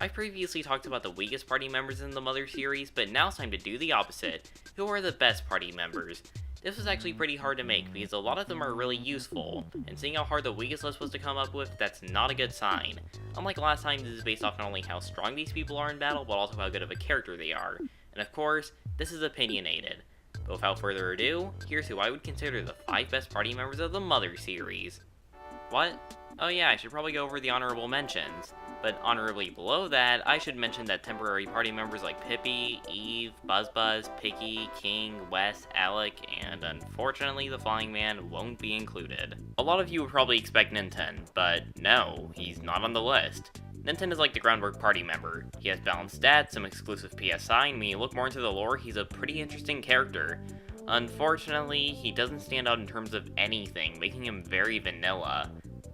I've previously talked about the weakest party members in the Mother series, but now it's time to do the opposite. Who are the best party members? This was actually pretty hard to make because a lot of them are really useful, and seeing how hard the weakest list was to come up with, that's not a good sign. Unlike last time, this is based off not only how strong these people are in battle, but also how good of a character they are. And of course, this is opinionated. But without further ado, here's who I would consider the 5 best party members of the Mother series. What? Oh yeah, I should probably go over the honorable mentions. But honorably below that, I should mention that temporary party members like Pippi, Eve, Buzzbuzz, Piggy, King, Wes, Alec, and unfortunately the Flying Man won't be included. A lot of you would probably expect Ninten, but no, he's not on the list. Ninten is like the groundwork party member. He has balanced stats, some exclusive PSI, and when you look more into the lore, he's a pretty interesting character. Unfortunately, he doesn't stand out in terms of anything, making him very vanilla.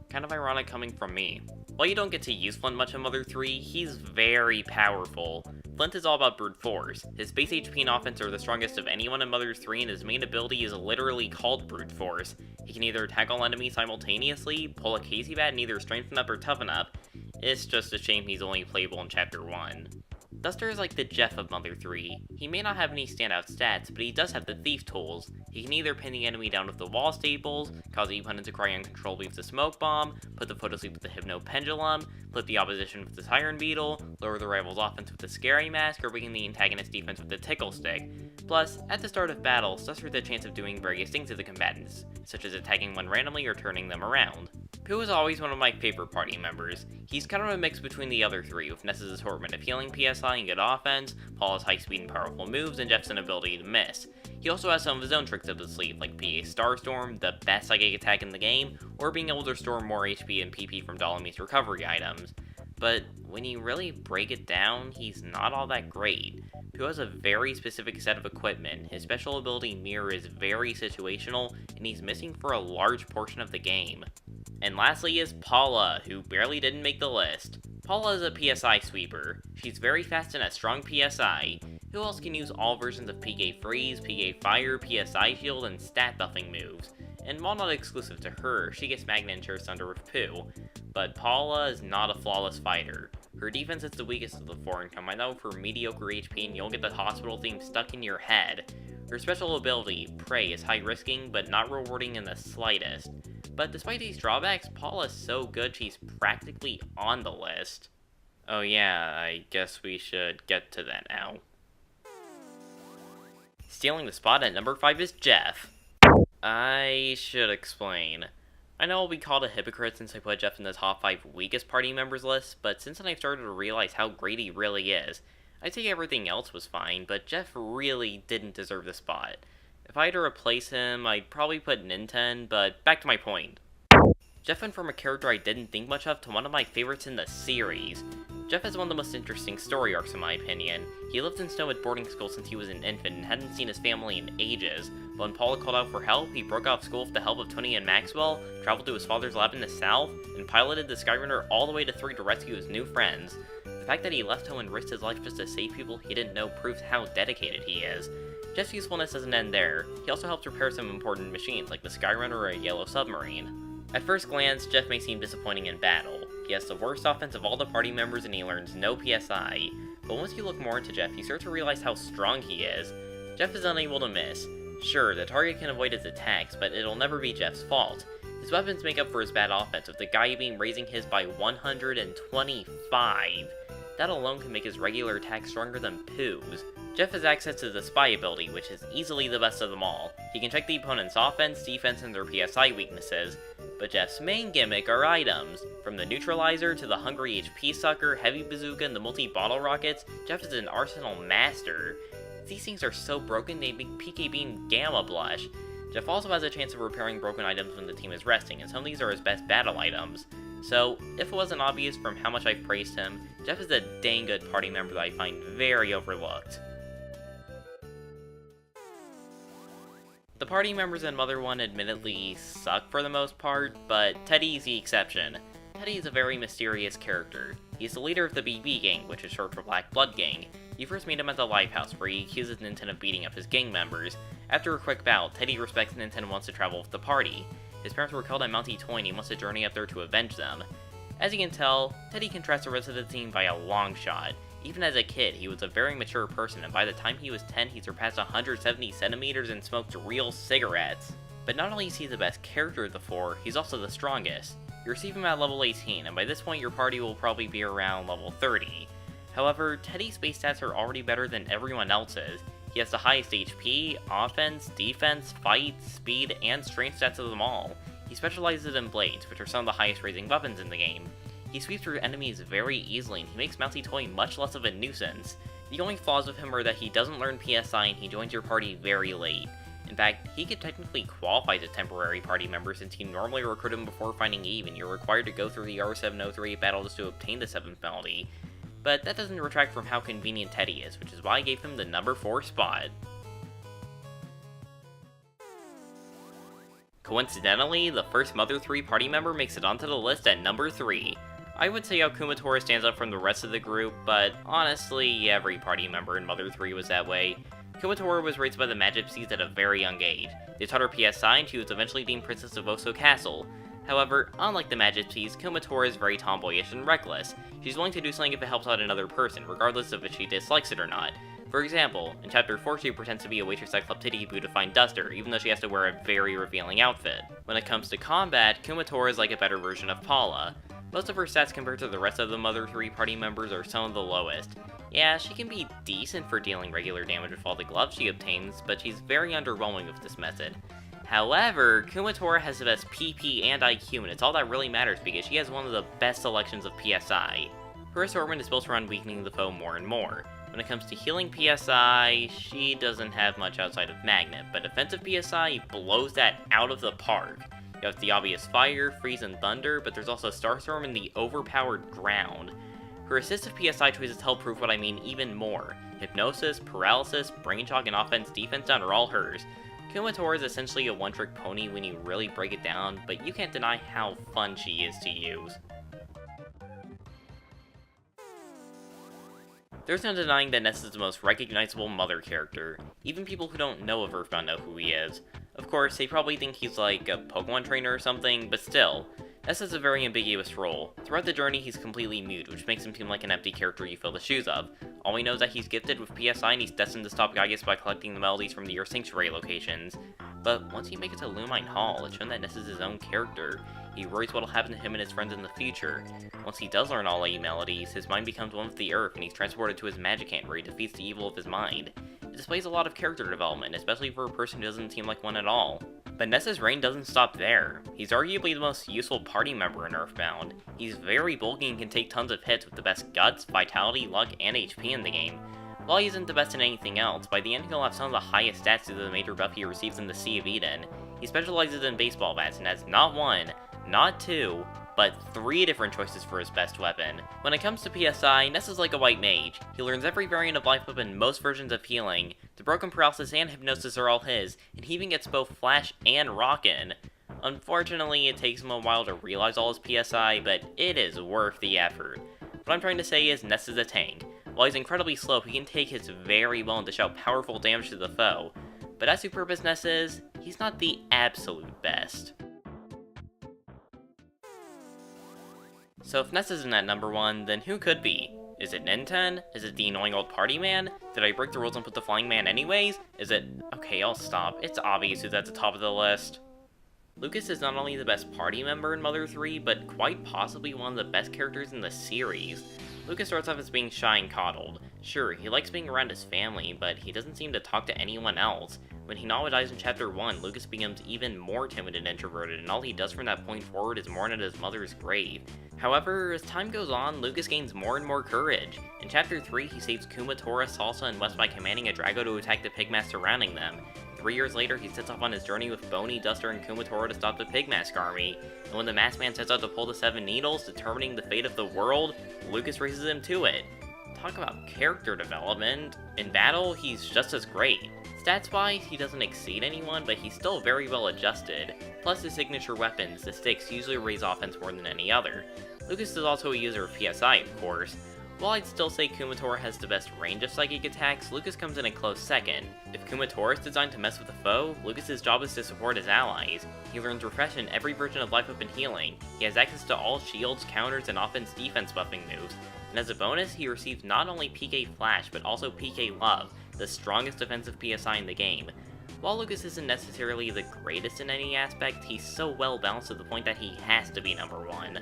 Kind of ironic coming from me. While you don't get to use Flint much in Mother 3, he's very powerful. Flint is all about brute force. His base HP and offense are the strongest of anyone in Mother 3, and his main ability is literally called brute force. He can either attack all enemies simultaneously, pull a Casey Bat, and either strengthen up or toughen up. It's just a shame he's only playable in Chapter 1. Duster is like the Jeff of Mother 3. He may not have any standout stats, but he does have the thief tools. He can either pin the enemy down with the wall staples, cause the opponent to cry uncontrollably with the smoke bomb, put the foe to sleep with the hypno pendulum, flip the opposition with the siren beetle, lower the rival's offense with the scary mask, or weaken the antagonist's defense with the tickle stick. Plus, at the start of battle, Duster has the chance of doing various things to the combatants, such as attacking one randomly or turning them around. Pooh is always one of my favorite party members. He's kind of a mix between the other 3, with Ness's assortment of healing PSI and good offense, Paula's high speed and powerful moves, and Jeff's inability to miss. He also has some of his own tricks up his sleeve, like PA Starstorm, the best psychic attack in the game, or being able to restore more HP and PP from Dolomi's recovery items. But when you really break it down, he's not all that great. Pooh has a very specific set of equipment, his special ability Mirror is very situational, and he's missing for a large portion of the game. And lastly is Paula, who barely didn't make the list. Paula is a PSI sweeper. She's very fast and has strong PSI. Who else can use all versions of PK Freeze, PK Fire, PSI Shield, and stat buffing moves? And while not exclusive to her, she gets Magnet and Sheriff's Thunder with Pooh. But Paula is not a flawless fighter. Her defense is the weakest of the 4 and combine that with her mediocre HP and you'll get the hospital theme stuck in your head. Her special ability, Prey, is high risking but not rewarding in the slightest. But despite these drawbacks, Paula's so good she's practically on the list. Oh yeah, I guess we should get to that now. Stealing the spot at number 5 is Jeff. I should explain. I know I'll be called a hypocrite since I put Jeff in the top 5 weakest party members list, but since then I've started to realize how great he really is. I'd say everything else was fine, but Jeff really didn't deserve the spot. If I had to replace him, I'd probably put Ninten, but back to my point. Jeff went from a character I didn't think much of to one of my favorites in the series. Jeff has one of the most interesting story arcs in my opinion. He lived in snow at boarding school since he was an infant and hadn't seen his family in ages. But when Paula called out for help, he broke off school with the help of Tony and Maxwell, traveled to his father's lab in the south, and piloted the Skyrunner all the way to 3 to rescue his new friends. The fact that he left home and risked his life just to save people he didn't know proves how dedicated he is. Jeff's usefulness doesn't end there. He also helps repair some important machines like the Skyrunner or a yellow submarine. At first glance, Jeff may seem disappointing in battle. He has the worst offense of all the party members and he learns no PSI. But once you look more into Jeff, you start to realize how strong he is. Jeff is unable to miss. Sure, the target can avoid his attacks, but it'll never be Jeff's fault. His weapons make up for his bad offense, with the Gaia Beam raising his by 125. That alone can make his regular attack stronger than Pooh's. Jeff has access to the Spy ability, which is easily the best of them all. He can check the opponent's offense, defense, and their PSI weaknesses. But Jeff's main gimmick are items. From the Neutralizer to the Hungry HP Sucker, Heavy Bazooka, and the multi-bottle rockets, Jeff is an arsenal master. These things are so broken they make PK Beam Gamma blush. Jeff also has a chance of repairing broken items when the team is resting, and some of these are his best battle items. So, if it wasn't obvious from how much I've praised him, Jeff is a dang good party member that I find very overlooked. The party members in Mother 1 admittedly suck for the most part, but Teddy's the exception. Teddy is a very mysterious character. He's the leader of the BB Gang, which is short for Black Blood Gang. You first meet him at the Lifehouse, where he accuses Ninten of beating up his gang members. After a quick bout, Teddy respects Ninten and wants to travel with the party. His parents were killed at Mount Etoy and he wants to journey up there to avenge them. As you can tell, Teddy contrasts the rest of the team by a long shot. Even as a kid, he was a very mature person, and by the time he was 10, he surpassed 170 centimeters and smoked real cigarettes. But not only is he the best character of the four, he's also the strongest. You receive him at level 18, and by this point your party will probably be around level 30. However, Teddy's base stats are already better than everyone else's. He has the highest HP, offense, defense, fight, speed, and strength stats of them all. He specializes in blades, which are some of the highest raising weapons in the game. He sweeps through enemies very easily, and he makes Mousy Toy much less of a nuisance. The only flaws with him are that he doesn't learn PSI and he joins your party very late. In fact, he could technically qualify as a temporary party member since you normally recruit him before finding Eve and you're required to go through the R703 battles to obtain the 7th melody. But that doesn't retract from how convenient Teddy is, which is why I gave him the number 4 spot. Coincidentally, the first Mother 3 party member makes it onto the list at number 3. I would say how Kumatora stands out from the rest of the group, but honestly, every party member in Mother 3 was that way. Kumatora was raised by the Magipsies at a very young age. They taught her PSI and she was eventually deemed Princess of Oso Castle. However, unlike the Magipsies, Kumatora is very tomboyish and reckless. She's willing to do something if it helps out another person, regardless of if she dislikes it or not. For example, in Chapter 4 she pretends to be a waitress at Club Titty Boo to find Duster, even though she has to wear a very revealing outfit. When it comes to combat, Kumatora is like a better version of Paula. Most of her stats compared to the rest of the Mother 3 party members are some of the lowest. Yeah, she can be decent for dealing regular damage with all the gloves she obtains, but she's very underwhelming with this method. However, Kumatora has the best PP and IQ, and it's all that really matters because she has one of the best selections of PSI. Her assortment is built around weakening the foe more and more. When it comes to healing PSI, she doesn't have much outside of Magnet, but offensive PSI blows that out of the park. You have the obvious Fire, Freeze, and Thunder, but there's also Starstorm and the overpowered Ground. Her assistive PSI choices help prove what I mean even more. Hypnosis, Paralysis, Brain Shock, and Offense Defense Down are all hers. Kumatora is essentially a one-trick pony when you really break it down, but you can't deny how fun she is to use. There's no denying that Ness is the most recognizable Mother character. Even people who don't know of EarthBound know who he is. Of course, they probably think he's like a Pokemon trainer or something, but still. Ness has a very ambiguous role. Throughout the journey, he's completely mute, which makes him seem like an empty character you fill the shoes of. All we know is that he's gifted with PSI and he's destined to stop Gygus by collecting the melodies from the Earth Sanctuary locations. But once you make it to Lumine Hall, it's shown that Ness is his own character. He worries what'll happen to him and his friends in the future. Once he does learn all 8 melodies, his mind becomes one with the Earth and he's transported to his Magicant where he defeats the evil of his mind. It displays a lot of character development, especially for a person who doesn't seem like one at all. But Ness's reign doesn't stop there. He's arguably the most useful party member in EarthBound. He's very bulky and can take tons of hits with the best guts, vitality, luck, and HP in the game. While he isn't the best in anything else, by the end he'll have some of the highest stats due to the major buff he receives in the Sea of Eden. He specializes in baseball bats and has not 1, not 2, but 3 different choices for his best weapon. When it comes to PSI, Ness is like a white mage. He learns every variant of life weapon and most versions of healing. The Broken Paralysis and Hypnosis are all his, and he even gets both Flash and Rockin'. Unfortunately, it takes him a while to realize all his PSI, but it is worth the effort. What I'm trying to say is Ness is a tank. While he's incredibly slow, he can take hits very well and dish out powerful damage to the foe. But as superb as Ness is, he's not the absolute best. So if Ness isn't at number 1, then who could be? Is it Ninten? Is it the annoying old party man? Did I break the rules and put the flying man anyways? Is it... Okay, I'll stop. It's obvious who's at the top of the list. Lucas is not only the best party member in Mother 3, but quite possibly one of the best characters in the series. Lucas starts off as being shy and coddled. Sure, he likes being around his family, but he doesn't seem to talk to anyone else. When Hinawa dies in Chapter 1, Lucas becomes even more timid and introverted, and all he does from that point forward is mourn at his mother's grave. However, as time goes on, Lucas gains more and more courage. In Chapter 3, he saves Kumatora, Salsa, and West by commanding a Drago to attack the Pigmask surrounding them. 3 years later, he sets off on his journey with Boney, Duster, and Kumatora to stop the Pigmask army. And when the Masked Man sets out to pull the 7 needles, determining the fate of the world, Lucas races him to it. Talk about character development. In battle, he's just as great. Stats-wise, he doesn't exceed anyone, but he's still very well adjusted. Plus his signature weapons, the sticks, usually raise offense more than any other. Lucas is also a user of PSI, of course. While I'd still say Kumatora has the best range of psychic attacks, Lucas comes in a close second. If Kumatora is designed to mess with the foe, Lucas's job is to support his allies. He learns Refresh in every version of Life Up and Healing. He has access to all shields, counters, and offense-defense buffing moves. And as a bonus, he receives not only PK Flash, but also PK Love, the strongest defensive PSI in the game. While Lucas isn't necessarily the greatest in any aspect, he's so well balanced to the point that he has to be number 1.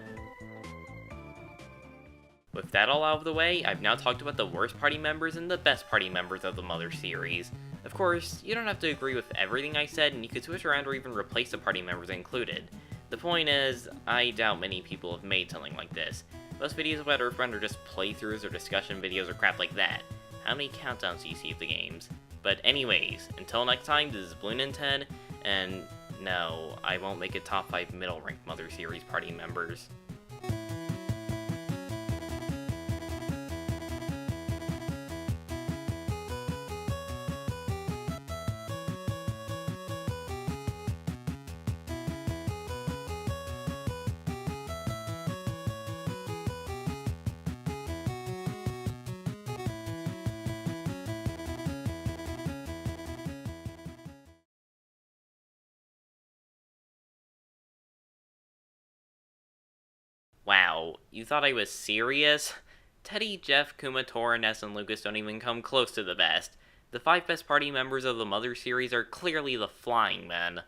With that all out of the way, I've now talked about the worst party members and the best party members of the Mother series. Of course, you don't have to agree with everything I said, and you could switch around or even replace the party members included. The point is, I doubt many people have made something like this. Most videos about EarthBound are just playthroughs or discussion videos or crap like that. How many countdowns do you see of the games? But anyways, until next time, this is Blue10, and no, I won't make a top 5 middle-ranked Mother series party members. Wow, you thought I was serious? Teddy, Jeff, Kumatora, Ness, and Lucas don't even come close to the best. The 5 best party members of the Mother series are clearly the Flying Men.